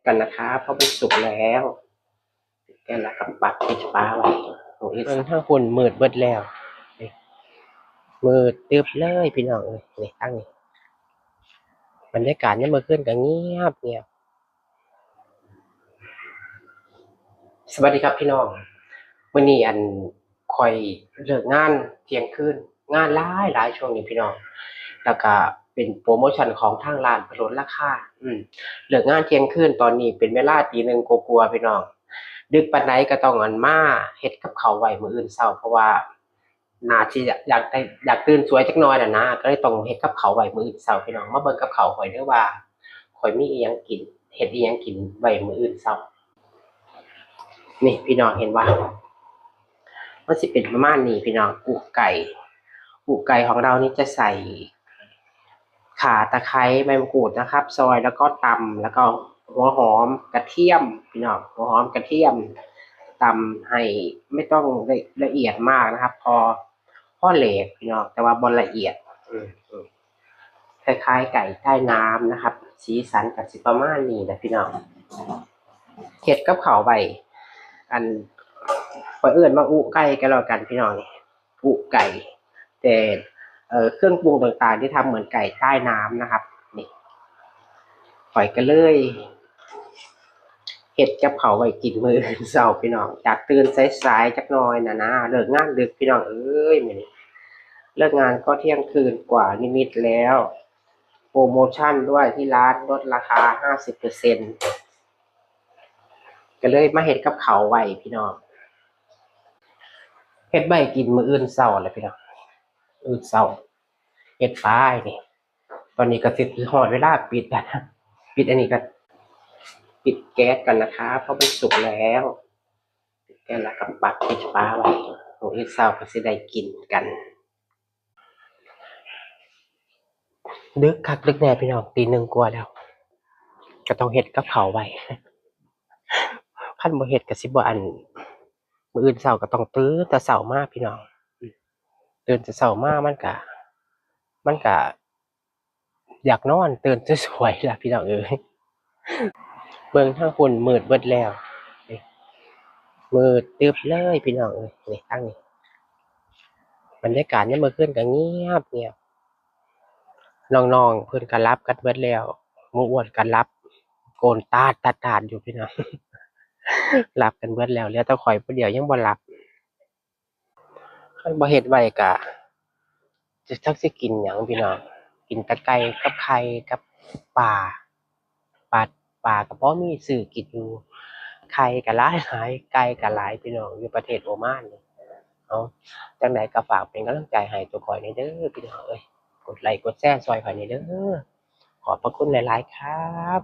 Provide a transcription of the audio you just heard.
กันนะครับเพราะมันสุกแล้วแกละกับปักปิดฟ้าไว้โอ้ยเบิ่งทั้งคนมืดเบิดแล้วนี่มืดตึบเลยพี่น้องเอ้ยนี่ตั้งนี่บรรยากาศยามมื้อคืนก็เงียบเงียบสวัสดีครับพี่น้องมื้อนี้ข้อยเลิกงานเที่ยงคืนงานหลายช่วงนี้พี่น้องแล้วก็เป็นโพรโมชันของทางร้านเพิ่นลดราคาเลิกงานเที่ยงคืนตอนนี้เป็นเวลาตีหนึ่งกว่าๆพี่น้องดึกปานใดก็ต้องมาเฮ็ดกับข้าวไว้มื้ออื่นเช้าเพราะว่าน่าสิอยากตื่นสวยจักหน่อยน่ะนะก็เลยต้องเฮ็ดกับข้าวไว้มื้ออื่นเช้าพี่น้องมาเบิ่งกับข้าวข้อยเด้อว่าข้อยมีอิหยังกินเฮ็ดอิหยังกินไว้มื้ออื่นเช้านี่พี่น้องเห็นบ่มันสิเป็นประมาณนี้พี่น้องอกไก่ของเรานี่จะใส่ข่าตะไคร้ใบมะกรูดนะครับซอยแล้วก็ตำแล้วก็หัวหอมกระเทียมพี่น้องหัวหอมกระเทียมตำให้ไม่ต้องละเอียดมากนะครับพอเหลกพี่น้องแต่ว่าบ่ละเอียดคล้ายๆไก่ใต้น้ำนะครับสีสันก็สิประมาณนี้แหละพี่น้องเฮ็ดกับข้าวไว้อันข้อยเอิ้นว่าอุไก่ก็แล้วกันพี่น้องนี่อุไก่แต่เครื่องปรุงต่างๆที่ทำเหมือนไก่ใต้น้ำนะครับนี่ข้อยก็เลยเฮ็ดกับข้าวไว้กินมื้ออื่นเช้าพี่น้องจากตื่นสายๆจักหน่อยน่ะนะเลิกงานดึกพี่น้องเอ้ยมื้อนี้เลิกงานก็เที่ยงคืนกว่านิดๆแล้วโพรโมชันด้วยที่ร้านลดราคา 50%ก็เลยมาเฮ็ดกับข้าวไว้พี่น้องเฮ็ดไว้กินมื้ออื่นเช้าแหละพี่น้องมื้ออื่นเช้าเฮ็ดไปนี่ตอนนี้ก็สิฮอดเวลาปิดแล้วนะปิดอันนี้ก็ปิดแก๊สกันนะครับเพราะมันสุกแล้วปิดแก๊สแล้วก็ปัดปิดฝาไว้มื้ออื่นเช้าก็สิได้กินกันดึกคักดึกแน่พี่น้องตีหนึ่งกว่าแล้วก็ต้องเฮ็ดกับข้าวไว้คันบ่เฮ็ดก็สิบ่มื้ออื่นเช้าก็ต้องตื่นแต่เช้ามาพี่น้องตื่นแต่เช้ามามันก็อยากนอนตื่นสวยๆล่ะพี่น้องเอ้ยเบิ่งทางพุ่นมืดเบิดแล้วนี่มืดตึบเลยพี่น้องเอ้ยนี่ตั้งนี่บรรยากาศยามมื้อคืนก็เงียบเงียบน้องๆเพิ่นก็หลับกันเบิดแล้วหมู่อ้วนก็หลับโกนต๊าดๆอยู่พี่น้องหลับกันเบิดแล้วเหลือแต่ข้อยผู้เดียวยังบ่หลับคันบ่เฮ็ดไว้ก็จักสิกินหยังพี่น้องกินแต่ไก่กับไข่กับปลาปลาปลาก็พอมีซื้อกินอยู่ไข่ก็หลายๆไก่ก็หลายพี่น้องอยู่ประเทศโอมานนี่เอาจั่งใดก็ฝากเป็นกำลังใจให้ตัวข้อยหน่อยเด้อพี่น้องเอ้ยกดไลก์กดแชร์ช่วยข้อยหน่อยเด้อขอบพระคุณหลายๆครับ